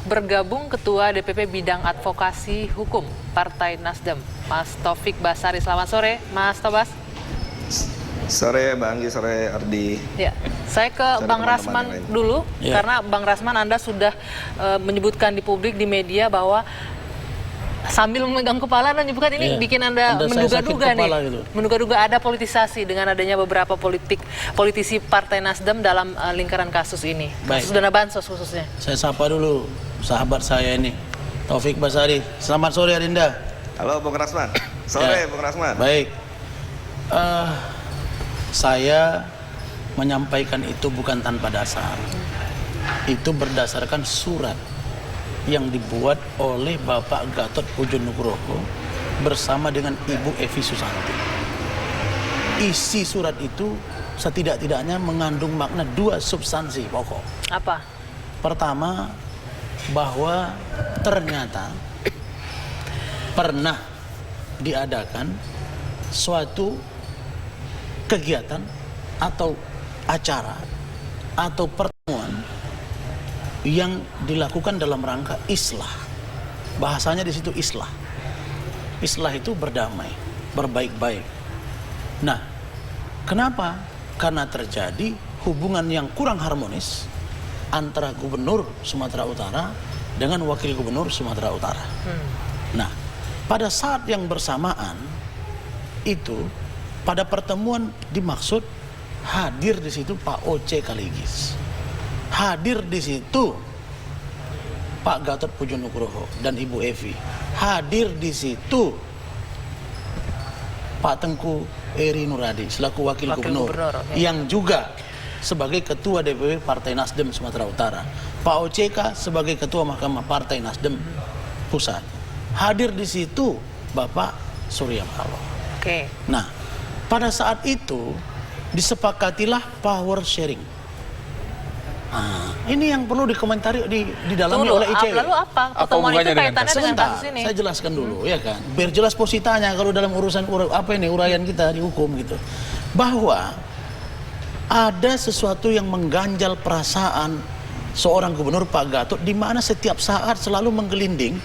bergabung Ketua DPP Bidang Advokasi Hukum Partai Nasdem, Mas Taufik Basari. Selamat sore, Mas Tobas. Sore Bang Anggi, sore Ardi. Ya, saya ke Bang Rasman dulu, karena Bang Rasman Anda sudah menyebutkan di publik, di media bahwa sambil memegang kepala dan menyebutkan ini bikin Anda menduga-duga nih, gitu. Menduga-duga ada politisasi dengan adanya beberapa politisi Partai Nasdem dalam lingkaran kasus ini, kasus dana bansos khususnya. Saya sapa dulu sahabat saya ini, Taufik Basari. Selamat sore Arinda. Halo Bang Rasman. Sore Bang Rasman. Baik. Saya menyampaikan itu bukan tanpa dasar. Itu berdasarkan surat yang dibuat oleh Bapak Gatot Pujo Nugroho bersama dengan Ibu Evi Susanti. Isi surat itu setidak-tidaknya mengandung makna dua substansi pokok. Apa? Pertama, bahwa ternyata pernah diadakan suatu kegiatan atau acara atau pertemuan yang dilakukan dalam rangka islah. Bahasanya di situ islah. Islah itu berdamai, berbaik-baik. Nah, kenapa? Karena terjadi hubungan yang kurang harmonis antara Gubernur Sumatera Utara dengan Wakil Gubernur Sumatera Utara. Nah, pada saat yang bersamaan itu, pada pertemuan dimaksud hadir di situ Pak Oce Kaligis. Hadir di situ Pak Gatot Pujo Nugroho dan Ibu Evi. Hadir di situ Pak Tengku Eri Nuradi selaku Wakil Gubernur yang juga sebagai Ketua DPP Partai Nasdem Sumatera Utara. Pak OCK sebagai Ketua Mahkamah Partai Nasdem Pusat. Hadir di situ Bapak Surya Paloh. Nah, pada saat itu disepakatilah power sharing. Nah, ini yang perlu dikomentari didalami oleh ICW. Lalu apa pertemuan itu kaitannya dengan kasus ini? Saya jelaskan dulu, ya kan. Biar jelas positanya kalau dalam urusan uraian kita di hukum gitu. Bahwa ada sesuatu yang mengganjal perasaan seorang gubernur Pak Gatot, di mana setiap saat selalu menggelinding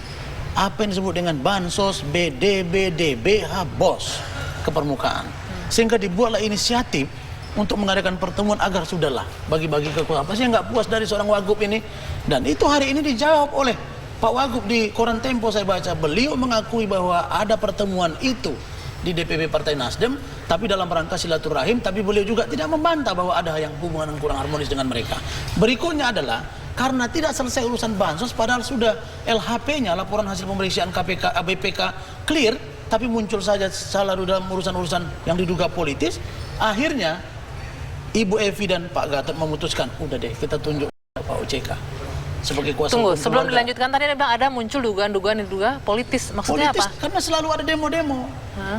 apa yang disebut dengan bansos, BDB, DBH, BOS ke permukaan. Sehingga dibuatlah inisiatif untuk mengadakan pertemuan agar sudahlah bagi-bagi kekuasaan. Apa sih yang nggak puas dari seorang Wagub ini? Dan itu hari ini dijawab oleh Pak Wagub di koran Tempo. Saya baca beliau mengakui bahwa ada pertemuan itu di DPP Partai Nasdem, tapi dalam rangka silaturahim. Tapi beliau juga tidak membantah bahwa ada yang hubungan yang kurang harmonis dengan mereka. Berikutnya adalah karena tidak selesai urusan bansos, padahal sudah LHP-nya, laporan hasil pemeriksaan KPK, BPK clear, tapi muncul saja salah dalam urusan-urusan yang diduga politis. Akhirnya Ibu Evi dan Pak Gatot memutuskan, udah deh kita tunjuk Pak OCK sebagai kuasa hukum. Tunggu, sebelum dilanjutkan tadi Bang ada muncul dugaan-dugaan diduga politis. Maksudnya politis, apa? karena selalu ada demo-demo.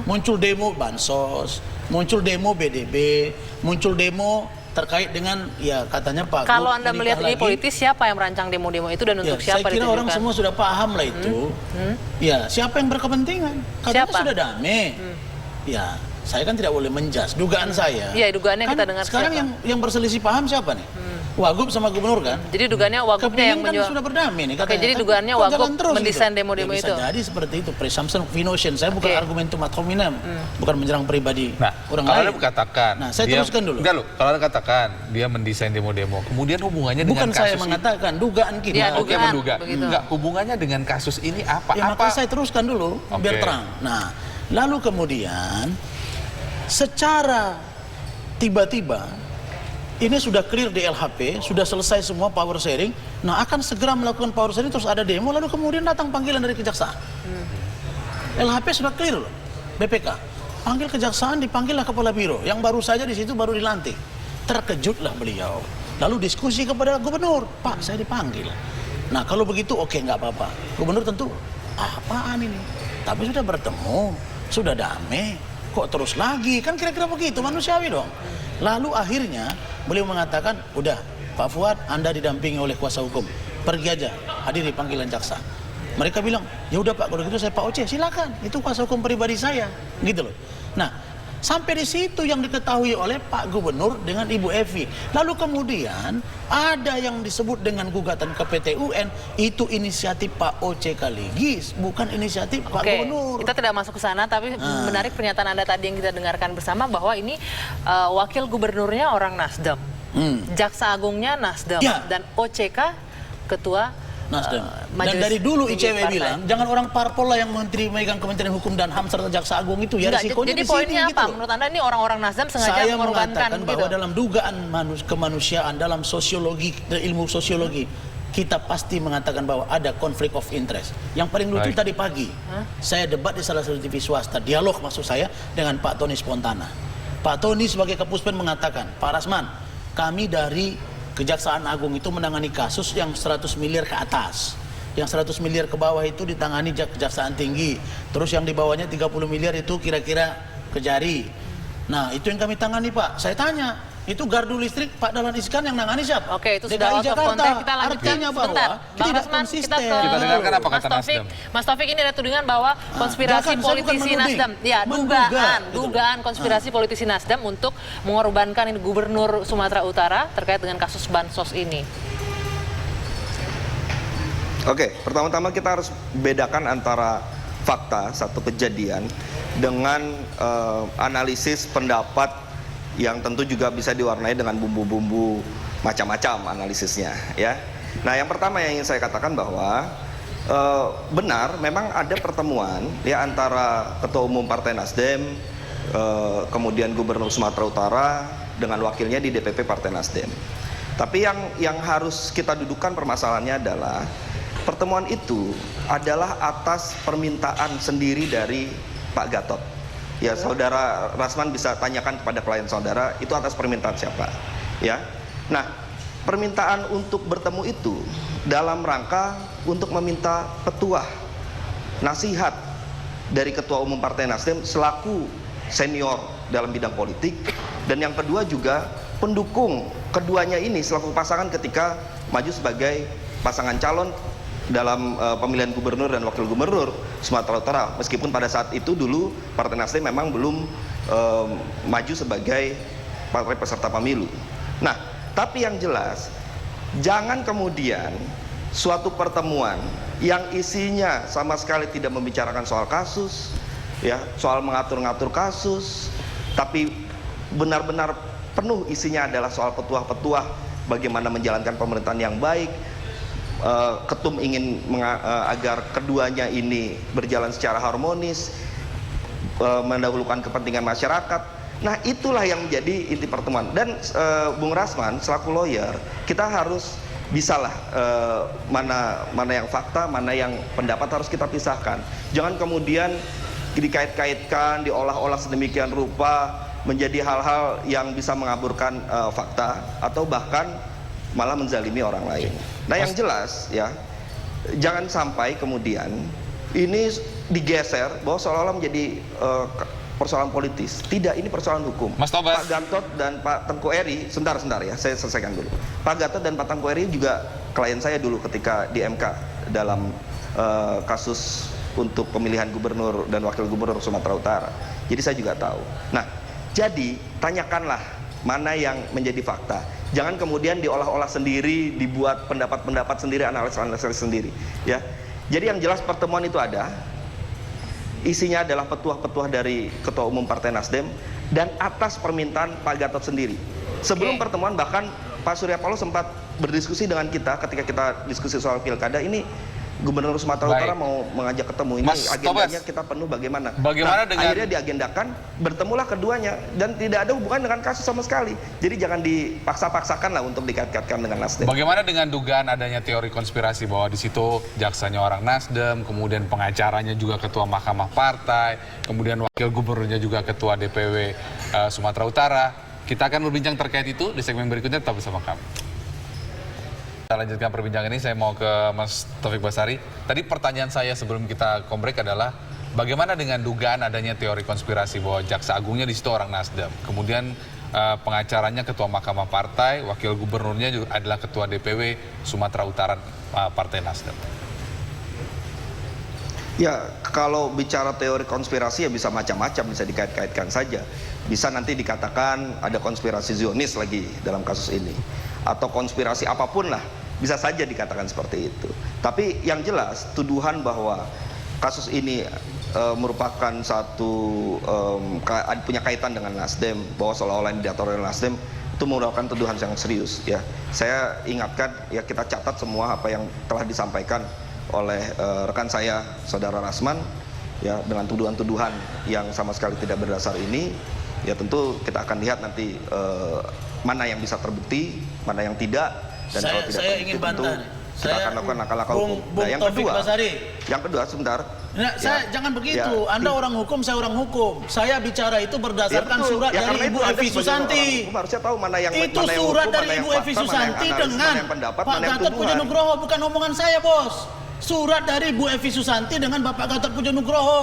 Muncul demo bansos, muncul demo BDB, muncul demo terkait dengan ya katanya Pak. Kalau Anda melihat ini politis, siapa yang merancang demo-demo itu dan untuk siapa saya kira ditujukan? orang semua sudah paham lah itu. Ya, siapa yang berkepentingan? Katanya sudah damai. Ya, saya kan tidak boleh menjas. Dugaan saya. Iya, dugaannya kan kita dengar sekarang siapa? yang berselisih paham siapa nih? Wagub sama gubernur kan? Jadi dugaannya Wagubnya yang menjual. Kan sudah berdamai nih katanya. Oke, jadi dugaannya Wagub mendesain gitu. demo-demo ya, itu. Bisa jadi seperti itu. Presumption of innocence. Saya bukan argumentum ad hominem. Bukan menyerang pribadi orang kalau lain. Anda katakan, nah, saya teruskan dulu. Enggak loh, kalau Anda katakan dia mendesain demo-demo, kemudian hubungannya bukan dengan kasus saya mengatakan, dugaan kita. Ya, Oke, menduga. Begitu. Enggak, hubungannya dengan kasus ini apa? Ya, maka saya teruskan dulu biar terang. Nah, lalu kemudian secara tiba-tiba ini sudah clear di LHP, sudah selesai semua power sharing. Nah, akan segera melakukan power sharing, terus ada demo, lalu kemudian datang panggilan dari kejaksaan. LHP sudah clear loh, BPK. Panggil kejaksaan, dipanggillah kepala biro, yang baru saja di situ baru dilantik. Terkejutlah beliau. Lalu diskusi kepada gubernur, Pak, saya dipanggil. Nah, kalau begitu oke, nggak apa-apa. Gubernur tentu, apaan ini? Tapi sudah bertemu, sudah damai, kok terus lagi? Kan kira-kira begitu, manusiawi dong. Lalu akhirnya beliau mengatakan, udah Pak Fuad, Anda didampingi oleh kuasa hukum, pergi aja, hadiri panggilan jaksa. Mereka bilang, ya udah Pak, kalau gitu saya Pak Oce, silakan, itu kuasa hukum pribadi saya, gitu loh. Nah, Sampai di situ yang diketahui oleh Pak Gubernur dengan Ibu Evi. Lalu kemudian ada yang disebut dengan gugatan ke PT UN, itu inisiatif Pak O.C. Kaligis, bukan inisiatif Pak Gubernur. Kita tidak masuk ke sana, tapi menarik pernyataan Anda tadi yang kita dengarkan bersama bahwa ini wakil gubernurnya orang Nasdem, Jaksa Agungnya Nasdem, dan OCK Ketua Nasdem. Dan dari dulu ICW bilang, jangan orang parpol lah yang menteri megang Kementerian Hukum dan HAM serta Jaksa Agung itu. Ya risikonya jadi di poinnya sini, apa? gitu. Menurut Anda ini orang-orang Nasdem sengaja Saya mengorbankan mengatakan bahwa dalam dugaan kemanusiaan, dalam sosiologi, ilmu sosiologi, kita pasti mengatakan bahwa ada konflik of interest. Yang paling lucu tadi pagi, saya debat di salah satu TV swasta, dialog maksud saya dengan Pak Tony Spontana. Pak Tony sebagai Kapuspen mengatakan, Pak Rasman, kami dari Kejaksaan Agung itu menangani kasus yang 100 miliar ke atas. Yang 100 miliar ke bawah itu ditangani Kejaksaan Tinggi. Terus yang di bawahnya 30 miliar itu kira-kira Kejari. Nah, itu yang kami tangani, Pak. Saya tanya, itu gardu listrik Pak Dahlan Iskan yang nangani siapa? Oke, itu sudah out of context. Kita lanjutkan. Artinya bahwa Bang Rasman, kita dengarkan apa kata Nasdem. Mas Taufik, ini ada tudingan bahwa konspirasi politisi Nasdem. Ya, dugaan konspirasi politisi Nasdem untuk mengorbankan Gubernur Sumatera Utara terkait dengan kasus bansos ini. Oke, pertama-tama kita harus bedakan antara fakta satu kejadian dengan analisis pendapat yang tentu juga bisa diwarnai dengan bumbu-bumbu macam-macam analisisnya, ya. Nah, yang pertama yang ingin saya katakan bahwa benar memang ada pertemuan ya antara Ketua Umum Partai Nasdem, kemudian Gubernur Sumatera Utara dengan wakilnya di DPP Partai Nasdem. Tapi yang harus kita dudukkan permasalahannya adalah pertemuan itu adalah atas permintaan sendiri dari Pak Gatot. Ya, Saudara Rasman bisa tanyakan kepada klien saudara, itu atas permintaan siapa, ya. Nah, permintaan untuk bertemu itu dalam rangka untuk meminta petuah, nasihat dari Ketua Umum Partai Nasdem selaku senior dalam bidang politik, dan yang kedua juga pendukung keduanya ini selaku pasangan ketika maju sebagai pasangan calon dalam pemilihan gubernur dan wakil gubernur Sumatera Utara, meskipun pada saat itu dulu Partai Nasdem memang belum maju sebagai partai peserta pemilu. Nah, tapi yang jelas jangan kemudian suatu pertemuan yang isinya sama sekali tidak membicarakan soal kasus, ya, soal mengatur-ngatur kasus, tapi benar-benar penuh isinya adalah soal petuah-petuah bagaimana menjalankan pemerintahan yang baik. Ketum ingin agar keduanya ini berjalan secara harmonis, mendahulukan kepentingan masyarakat. Nah, itulah yang menjadi inti pertemuan. Dan Bung Rasman selaku lawyer, kita harus bisalah mana yang fakta, mana yang pendapat harus kita pisahkan. Jangan kemudian dikait-kaitkan, diolah-olah sedemikian rupa menjadi hal-hal yang bisa mengaburkan fakta atau bahkan malah menzalimi orang lain. Nah, yang jelas ya, jangan sampai kemudian ini digeser bahwa seolah-olah menjadi persoalan politis. Tidak, ini persoalan hukum. Mas Tobas. Pak Gatot dan Pak Tengku Eri, sebentar ya, saya selesaikan dulu. Pak Gatot dan Pak Tengku Eri juga klien saya dulu ketika di MK dalam kasus untuk pemilihan gubernur dan wakil gubernur Sumatera Utara. Jadi saya juga tahu. Nah, jadi tanyakanlah mana yang menjadi fakta. Jangan kemudian diolah-olah sendiri, dibuat pendapat-pendapat sendiri, analisis sendiri, ya. Jadi yang jelas pertemuan itu ada. Isinya adalah petuah-petuah dari Ketua Umum Partai Nasdem dan atas permintaan Pak Gatot sendiri. Sebelum pertemuan bahkan Pak Surya Paloh sempat berdiskusi dengan kita ketika kita diskusi soal pilkada ini. Gubernur Sumatera Utara mau mengajak ketemu, ini Mas agendanya Tobas, kita penuh bagaimana. Bagaimana dengan akhirnya diagendakan, bertemulah keduanya dan tidak ada hubungan dengan kasus sama sekali. Jadi jangan dipaksa-paksakan lah untuk dikait-kaitkan dengan Nasdem. Bagaimana dengan dugaan adanya teori konspirasi bahwa di situ jaksanya orang Nasdem, kemudian pengacaranya juga ketua Mahkamah Partai, kemudian wakil gubernurnya juga ketua DPW Sumatera Utara. Kita akan berbincang terkait itu di segmen berikutnya, tetap bersama kami. Kita lanjutkan perbincangan ini, saya mau ke Mas Taufik Basari. Tadi pertanyaan saya sebelum kita kombrek adalah bagaimana dengan dugaan adanya teori konspirasi bahwa jaksa agungnya di situ orang Nasdem, kemudian pengacaranya ketua Mahkamah Partai, wakil gubernurnya juga adalah ketua DPW Sumatera Utara Partai Nasdem. Ya, kalau bicara teori konspirasi ya bisa macam-macam, bisa dikait-kaitkan saja. Bisa nanti dikatakan ada konspirasi Zionis lagi dalam kasus ini. Atau konspirasi apapun lah, bisa saja dikatakan seperti itu. Tapi yang jelas, tuduhan bahwa kasus ini merupakan satu punya kaitan dengan Nasdem, bahwa seolah-olah ini diatur oleh Nasdem, itu merupakan tuduhan yang serius. Ya, saya ingatkan, ya kita catat semua apa yang telah disampaikan oleh rekan saya, Saudara Rasman, ya dengan tuduhan-tuduhan yang sama sekali tidak berdasar ini, ya tentu kita akan lihat nanti mana yang bisa terbukti, mana yang tidak, dan kalau tidak saya terbukti ingin tentu bantah. kita akan lakukan langkah-langkah hukum. Nah, yang kedua, sebentar. Nah, saya jangan begitu. Ya. Anda orang hukum, saya orang hukum. Saya bicara itu berdasarkan betul. surat Ya, dari karena Ibu itu Anda Evi sebagai Susanti. orang hukum harusnya tahu mana yang Itu mana yang surat hukum, dari mana yang Ibu fakta, Evi mana yang Susanti analisis, dengan mana yang pendapat, Pak mana yang Gatot tuduhan. Pujo Nugroho, bukan omongan saya, Bos. Surat dari Bu Evi Susanti dengan Bapak Gatot Pujo Nugroho.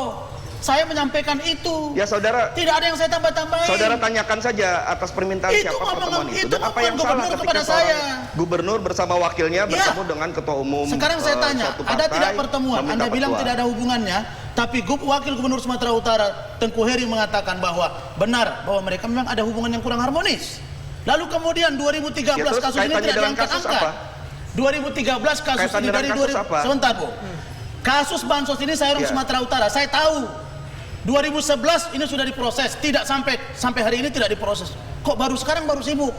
Saya menyampaikan itu. Ya, saudara. Tidak ada yang saya tambah-tambahin. Saudara tanyakan saja atas permintaan Itu siapa omongan- pertemuan itu. itu Dan apa yang omongan salah gubernur ketika kepada seorang saya. gubernur bersama wakilnya bertemu dengan ketua umum Sekarang saya tanya, suatu ada partai, tidak pertemuan? meminta Anda bilang fatwa. tidak ada hubungannya, tapi Wakil Gubernur Sumatera Utara Tengku Heri mengatakan bahwa benar bahwa mereka memang ada hubungan yang kurang harmonis. Lalu kemudian 2013 Ya, terus kasus ini kaitannya tidak dengan kasus diangkat-angkat. apa? 2013 kasus Kaitan ini dengan dari kasus apa? Sebentar, Bu. Kasus bansos ini saya orang Ya. Sumatera Utara, saya tahu. 2011 ini sudah diproses, tidak sampai hari ini tidak diproses. Kok baru sekarang baru sibuk?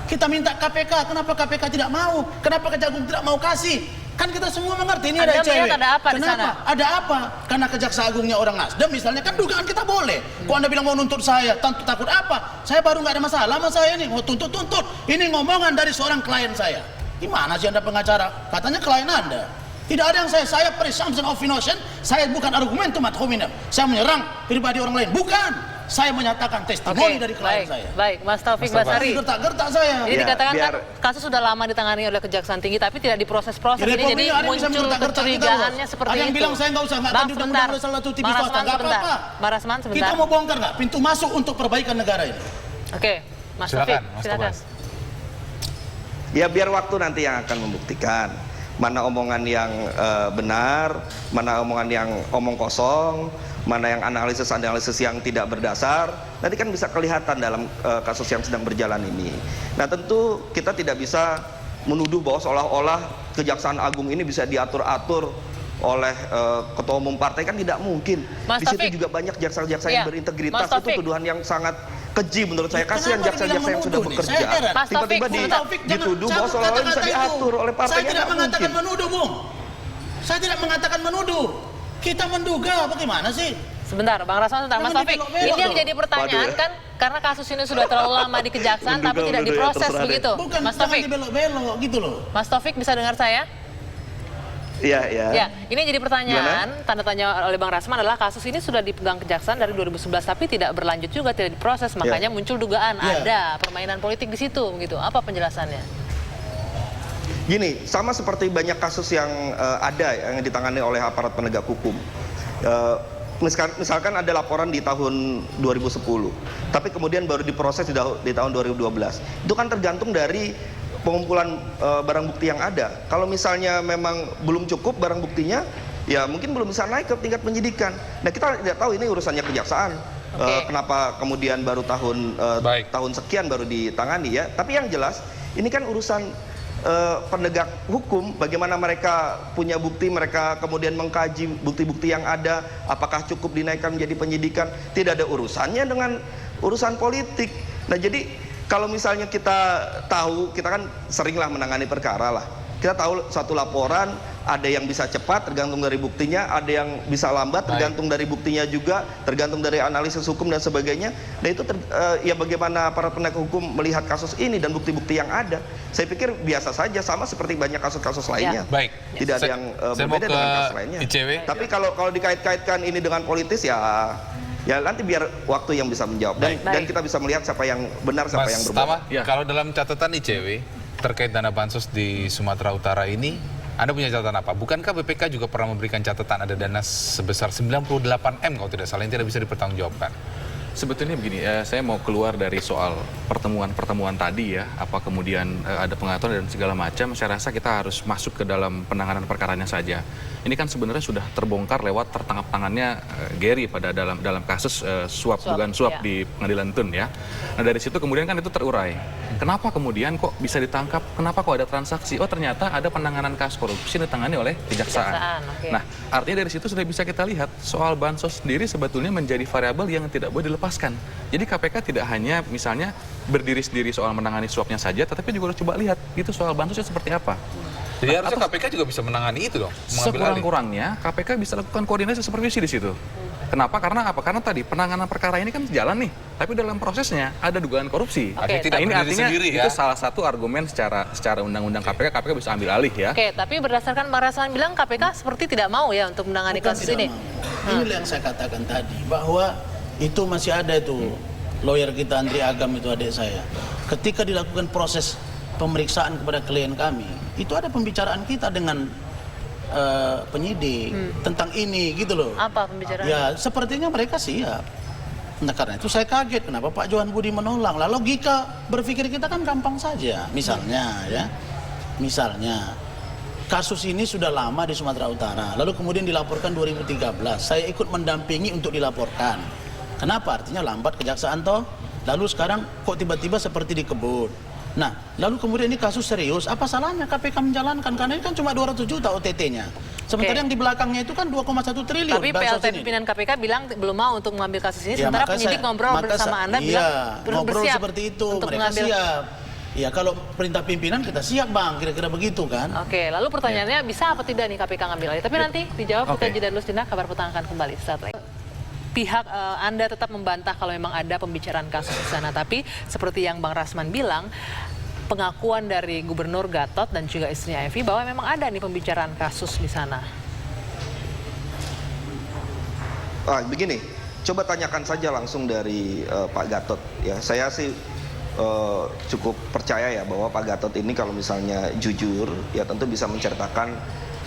Kita minta KPK, kenapa KPK tidak mau? Kenapa Kejagung tidak mau kasih? Kan kita semua mengerti ini Anda ada ICW. melihat ada apa di Kenapa? sana? Ada apa? Karena Kejaksa Agungnya orang Nasdem misalnya, kan dugaan kita boleh. Kok Anda bilang mau nuntut saya? Takut apa? Saya baru nggak ada masalah sama saya ini, mau tuntut. Ini ngomongan dari seorang klien saya. Gimana sih Anda pengacara? Katanya klien Anda. Tidak ada yang saya presumption of innocence, saya bukan argumentum ad hominem. Saya menyerang pribadi orang lain, bukan. Saya menyatakan testimoni dari klien saya. Baik, Mas Taufik Mas Taufik. Basari. Gertak-gertak saya. Jadi Ya, dikatakan biar- kan kasus sudah lama ditangani oleh Kejaksaan Tinggi tapi tidak diproses-proses. Jadi Jadi pokoknya ada yang bisa muncul gertak-gertak kita, kecurigaannya Bos. seperti Ada yang itu. bilang saya nggak usah, nggak Bang, akan diundang-undang oleh salah satu TV Bang swasta, Rasman nggak sebentar. apa-apa. Bang Rasman sebentar. Kita mau bongkar nggak pintu masuk untuk perbaikan negara ini? Oke, Mas Silakan, Taufik, Mas silakan. Tobas. Ya, biar waktu nanti yang akan membuktikan mana omongan yang benar, mana omongan yang omong kosong, mana yang analisis yang tidak berdasar. Nanti kan bisa kelihatan dalam kasus yang sedang berjalan ini. Nah, tentu kita tidak bisa menuduh bahwa seolah-olah Kejaksaan Agung ini bisa diatur-atur oleh ketua umum partai, kan tidak mungkin. Mas Di situ Taufik. juga banyak jaksa-jaksa Iya, yang berintegritas. Mas Taufik. Itu tuduhan yang sangat keji menurut saya. Kenapa Kasihan jaksa-jaksa dibilang yang sudah menuduh nih? bekerja, Saya heran. Mas Taufik, tiba-tiba sebentar. dituduh bahwa seolah-olah bisa diatur oleh partai. Saya tidak mengatakan menuduh, Bung. Saya tidak mengatakan menuduh. Kita menduga, bagaimana sih? Sebentar, Bang Rasman, sebentar. Mas Jangan Taufik, dibelok-belok ini yang dong. jadi pertanyaan Waduh ya. kan karena kasus ini sudah terlalu lama di Kejaksaan tapi tidak Menduga-menduga ya, diproses terserah deh. begitu. Bukan, Mas jangan Taufik, dibelok-belok gitu loh. Mas Taufik bisa dengar saya? Iya, iya. Ya, ini jadi pertanyaan, tanda tanya oleh Bang Rasman adalah kasus ini sudah dipegang Kejaksaan dari 2011 tapi tidak berlanjut juga, tidak diproses, makanya muncul dugaan Ya. ada permainan politik di situ, begitu. Apa penjelasannya? Gini, sama seperti banyak kasus yang ada yang ditangani oleh aparat penegak hukum. Misalkan ada laporan di tahun 2010, tapi kemudian baru diproses di tahun 2012. Itu kan tergantung dari pengumpulan barang bukti yang ada. Kalau misalnya memang belum cukup barang buktinya, ya mungkin belum bisa naik ke tingkat penyidikan. Nah, kita tidak tahu ini urusannya kejaksaan. Oke. Kenapa kemudian baru Baik. tahun sekian baru ditangani ya. Tapi yang jelas ini kan urusan penegak hukum, bagaimana mereka punya bukti, mereka kemudian mengkaji bukti-bukti yang ada, apakah cukup dinaikkan menjadi penyidikan. Tidak ada urusannya dengan urusan politik. Nah, jadi kalau misalnya kita tahu, kita kan seringlah menangani perkara lah. Kita tahu satu laporan, ada yang bisa cepat tergantung dari buktinya, ada yang bisa lambat tergantung dari buktinya juga, tergantung dari analisis hukum dan sebagainya. Nah, itu ya bagaimana para penegak hukum melihat kasus ini dan bukti-bukti yang ada. Saya pikir biasa saja, sama seperti banyak kasus-kasus lainnya. Baik. Tidak ada yang Saya mau berbeda ke dengan kasus lainnya. ICW. Tapi kalau dikait-kaitkan ini dengan politis, ya nanti biar waktu yang bisa menjawab dan kita bisa melihat siapa yang benar, siapa yang Mas berbohong. Tama, kalau dalam catatan ICW terkait dana bansos di Sumatera Utara ini, Anda punya catatan apa? Bukankah BPK juga pernah memberikan catatan ada dana sebesar 98 M kalau tidak salah yang tidak bisa dipertanggungjawabkan? Sebetulnya begini, saya mau keluar dari soal pertemuan-pertemuan tadi ya, apa kemudian ada pengaturan dan segala macam. Saya rasa kita harus masuk ke dalam penanganan perkaranya saja. Ini kan sebenarnya sudah terbongkar lewat tertangkap tangannya Gary pada dalam kasus dugaan suap di Pengadilan Tun ya. Nah dari situ kemudian kan itu terurai. Kenapa kemudian kok bisa ditangkap? Kenapa kok ada transaksi? Oh ternyata ada penanganan kasus korupsi ditangani oleh kejaksaan. Nah artinya dari situ sudah bisa kita lihat soal bansos sendiri sebetulnya menjadi variabel yang tidak boleh dilepaskan. Jadi KPK tidak hanya misalnya berdiri sendiri soal menangani suapnya saja, tetapi juga harus coba lihat itu soal bansosnya seperti apa. Jadi harusnya KPK juga bisa menangani itu dong. Sekurang-kurangnya KPK bisa lakukan koordinasi supervisi di situ. Kenapa? Karena apa? Karena tadi penanganan perkara ini kan jalan nih, tapi dalam prosesnya ada dugaan korupsi. Oke, Nah, ini artinya sendiri, itu ya? salah satu argumen secara undang-undang KPK bisa ambil alih ya. Oke, tapi berdasarkan Bang Rasman bilang KPK seperti tidak mau ya untuk menangani kasus ini. Inilah yang saya katakan tadi, bahwa itu masih ada itu lawyer kita Andri Agam itu adik saya. Ketika dilakukan proses pemeriksaan kepada klien kami, itu ada pembicaraan kita dengan penyidik tentang ini gitu loh. Apa pembicaraan? Ya sepertinya mereka siap. Nah karena itu saya kaget kenapa Pak Johan Budi menolak. Lah logika berpikir kita kan gampang saja. Misalnya kasus ini sudah lama di Sumatera Utara, lalu kemudian dilaporkan 2013. Saya ikut mendampingi untuk dilaporkan. Kenapa? Artinya lambat kejaksaan toh. Lalu sekarang kok tiba-tiba seperti dikebut. Nah, lalu kemudian ini kasus serius, apa salahnya KPK menjalankan? Karena ini kan cuma 200 juta OTT-nya. Sementara yang di belakangnya itu kan 2,1 triliun. Tapi PLT pimpinan KPK bilang belum mau untuk mengambil kasus ini, sementara penyidik ngobrol bersama Anda bilang ngobrol bersiap seperti itu, untuk mereka mengambil. siap. Ya kalau perintah pimpinan kita siap Bang, kira-kira begitu kan. Oke, lalu pertanyaannya bisa apa tidak nih KPK ngambil alih? Tapi nanti dijawab, kita jeda dulu sejenak, Kabar Petang akan kembali saat lagi. Pihak Anda tetap membantah kalau memang ada pembicaraan kasus di sana, tapi seperti yang Bang Rasman bilang, pengakuan dari Gubernur Gatot dan juga istrinya Evi bahwa memang ada nih pembicaraan kasus di sana. Begini, coba tanyakan saja langsung dari Pak Gatot ya. Saya sih cukup percaya ya bahwa Pak Gatot ini kalau misalnya jujur ya tentu bisa menceritakan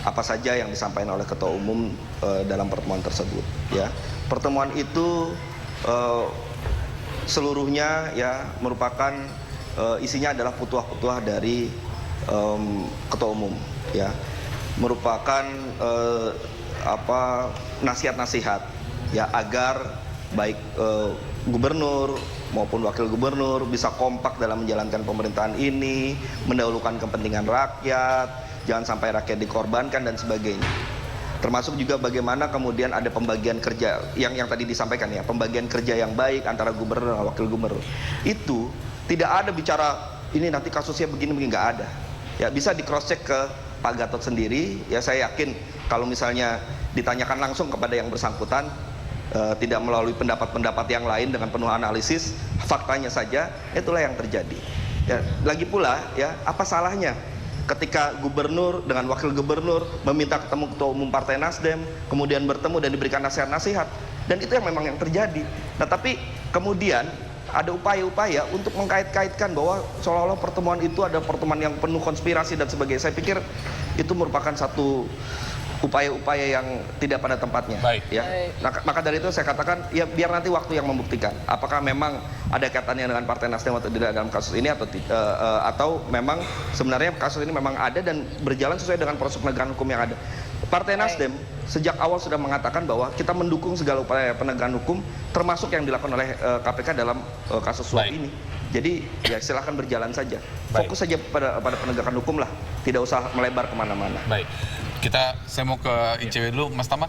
apa saja yang disampaikan oleh Ketua Umum dalam pertemuan tersebut ya. Pertemuan itu seluruhnya ya merupakan isinya adalah petuah-petuah dari Ketua Umum ya, merupakan nasihat-nasihat ya agar baik gubernur maupun wakil gubernur bisa kompak dalam menjalankan pemerintahan ini, mendahulukan kepentingan rakyat, jangan sampai rakyat dikorbankan dan sebagainya. Termasuk juga bagaimana kemudian ada pembagian kerja yang tadi disampaikan ya, pembagian kerja yang baik antara gubernur dan wakil gubernur. Itu tidak ada bicara ini nanti kasusnya begini-begini, nggak ada. Ya bisa di cross check ke Pak Gatot sendiri. Ya saya yakin kalau misalnya ditanyakan langsung kepada yang bersangkutan, tidak melalui pendapat-pendapat yang lain dengan penuh analisis, faktanya saja itulah yang terjadi. Ya, lagi pula ya apa salahnya ketika gubernur dengan wakil gubernur meminta ketemu Ketua Umum Partai Nasdem, kemudian bertemu dan diberikan nasihat-nasihat, dan itu yang memang yang terjadi. Nah tapi kemudian ada upaya-upaya untuk mengkait-kaitkan bahwa seolah-olah pertemuan itu ada pertemuan yang penuh konspirasi dan sebagainya. Saya pikir itu merupakan satu upaya-upaya yang tidak pada tempatnya. Ya. Nah, maka dari itu saya katakan ya biar nanti waktu yang membuktikan apakah memang ada kaitannya dengan Partai Nasdem atau tidak dalam kasus ini atau memang sebenarnya kasus ini memang ada dan berjalan sesuai dengan proses penegakan hukum yang ada. Partai Nasdem sejak awal sudah mengatakan bahwa kita mendukung segala upaya penegakan hukum termasuk yang dilakukan oleh KPK dalam kasus suap ini. Jadi ya silahkan berjalan saja. Fokus saja pada penegakan hukum lah, tidak usah melebar kemana-mana. Baik, saya mau ke ICW dulu, Mas Tama.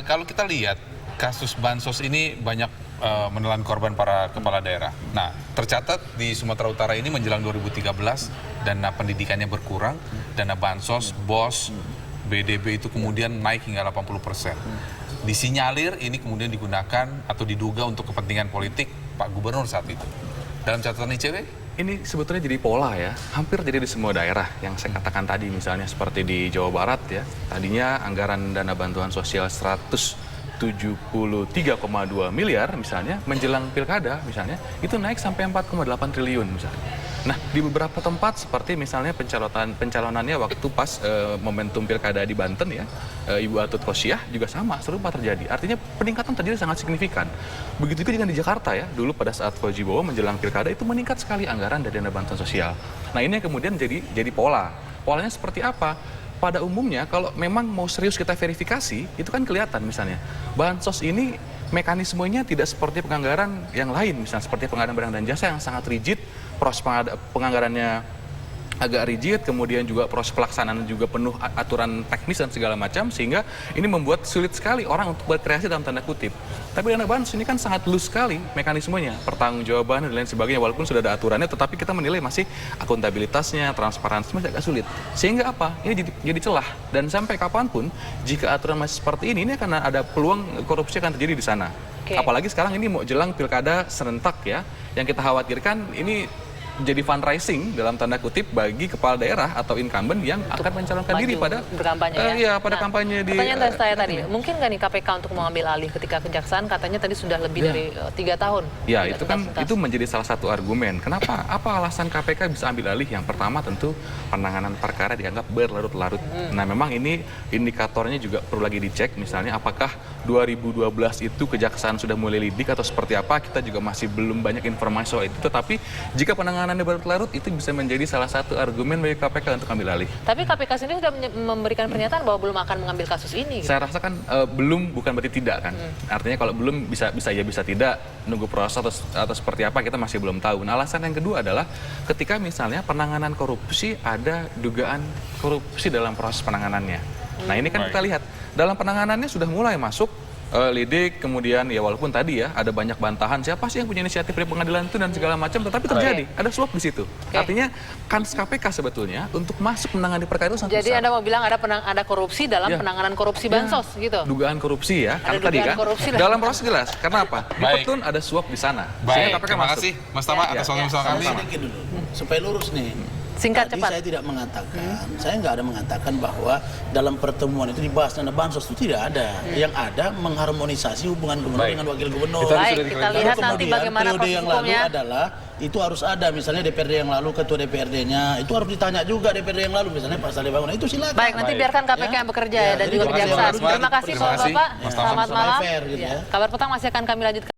Kalau kita lihat kasus bansos ini banyak menelan korban para kepala daerah. Nah, tercatat di Sumatera Utara ini menjelang 2013 dana pendidikannya berkurang, dana bansos, BOS, BDB itu kemudian naik hingga 80%. Disinyalir ini kemudian digunakan atau diduga untuk kepentingan politik Pak Gubernur saat itu. Dalam catatan ICW? Ini sebetulnya jadi pola ya, hampir jadi di semua daerah yang saya katakan tadi, misalnya seperti di Jawa Barat ya, tadinya anggaran dana bantuan sosial 100 73,2 miliar misalnya menjelang pilkada misalnya itu naik sampai 4,8 triliun misalnya. Nah, di beberapa tempat seperti misalnya pencalonannya waktu pas momentum pilkada di Banten ya, Ibu Atut Khosyah juga sama, serupa terjadi. Artinya peningkatan terjadi sangat signifikan. Begitu juga dengan di Jakarta ya, dulu pada saat Fauzi Bowo menjelang pilkada itu meningkat sekali anggaran dari dana bantuan sosial. Nah, ini yang kemudian jadi pola. Polanya seperti apa? Pada umumnya kalau memang mau serius kita verifikasi, itu kan kelihatan misalnya. Bansos ini mekanismenya tidak seperti penganggaran yang lain, misalnya seperti penganggaran barang dan jasa yang sangat rigid, proses penganggarannya agak rigid, kemudian juga proses pelaksanaan juga penuh aturan teknis dan segala macam, sehingga ini membuat sulit sekali orang untuk berkreasi dalam tanda kutip. Tapi dana bansos ini kan sangat loose sekali mekanismenya, pertanggungjawaban dan lain sebagainya, walaupun sudah ada aturannya, tetapi kita menilai masih akuntabilitasnya, transparansi masih agak sulit. Sehingga apa? Ini jadi celah, dan sampai kapanpun jika aturan masih seperti ini akan ada peluang korupsi akan terjadi di sana. Apalagi sekarang ini mau jelang pilkada serentak ya, yang kita khawatirkan ini jadi fundraising dalam tanda kutip bagi kepala daerah atau incumbent yang akan mencalonkan diri pada berkampanye pada kampanye di pertanyaan saya tadi, mungkin nggak nih KPK untuk mengambil alih ketika kejaksaan katanya tadi sudah lebih dari 3 tahun? Ya, itu kan itu menjadi salah satu argumen. Kenapa? Apa alasan KPK bisa ambil alih? Yang pertama tentu penanganan perkara dianggap berlarut-larut. Nah, memang ini indikatornya juga perlu lagi dicek, misalnya apakah 2012 itu kejaksaan sudah mulai lidik atau seperti apa, kita juga masih belum banyak informasi soal itu. Tetapi jika penanganan berlarut itu bisa menjadi salah satu argumen bagi KPK untuk ambil alih. Tapi KPK sendiri sudah memberikan pernyataan bahwa belum akan mengambil kasus ini. Gitu. Saya rasa kan belum bukan berarti tidak kan. Artinya kalau belum bisa ya bisa tidak, nunggu proses atau seperti apa kita masih belum tahu. Nah, alasan yang kedua adalah ketika misalnya penanganan korupsi ada dugaan korupsi dalam proses penanganannya. Nah, ini kan kita lihat dalam penanganannya sudah mulai masuk lidik, kemudian ya walaupun tadi ya ada banyak bantahan siapa sih yang punya inisiatif dari pengadilan itu dan segala macam, tetapi terjadi ada suap di situ. Artinya kans KPK sebetulnya untuk masuk menangani perkara itu sangat Jadi besar. Anda mau bilang ada korupsi dalam penanganan korupsi bansos gitu? Dugaan korupsi ya, Ada karena tadi kan dalam proses jelas. Karena apa? Di petun ada suap di sana. Baik, KPK terima masuk. kasih Mas Tama atas waktu bersama kami. Sedikit dulu, supaya lurus nih. Singkat, Tadi cepat. saya tidak mengatakan, saya nggak ada mengatakan bahwa dalam pertemuan itu dibahas dana bansos, itu tidak ada. Yang ada mengharmonisasi hubungan gubernur dengan wakil gubernur. Baik, kita lihat nanti Kemudian bagaimana periode proses yang lalu hukumnya. adalah itu harus ada, misalnya DPRD yang lalu ketua DPRD-nya itu harus ditanya juga DPRD yang lalu, misalnya Pak Saleh Bangunan itu silakan. Baik, nanti biarkan KPK yang bekerja ya, dan jadi juga terima kasih, kejaksaan. Mas. Terima kasih Terima kasih, Bapak. Mas Tama. Selamat malam. Fair, gitu ya. Kabar petang masih akan kami lanjutkan.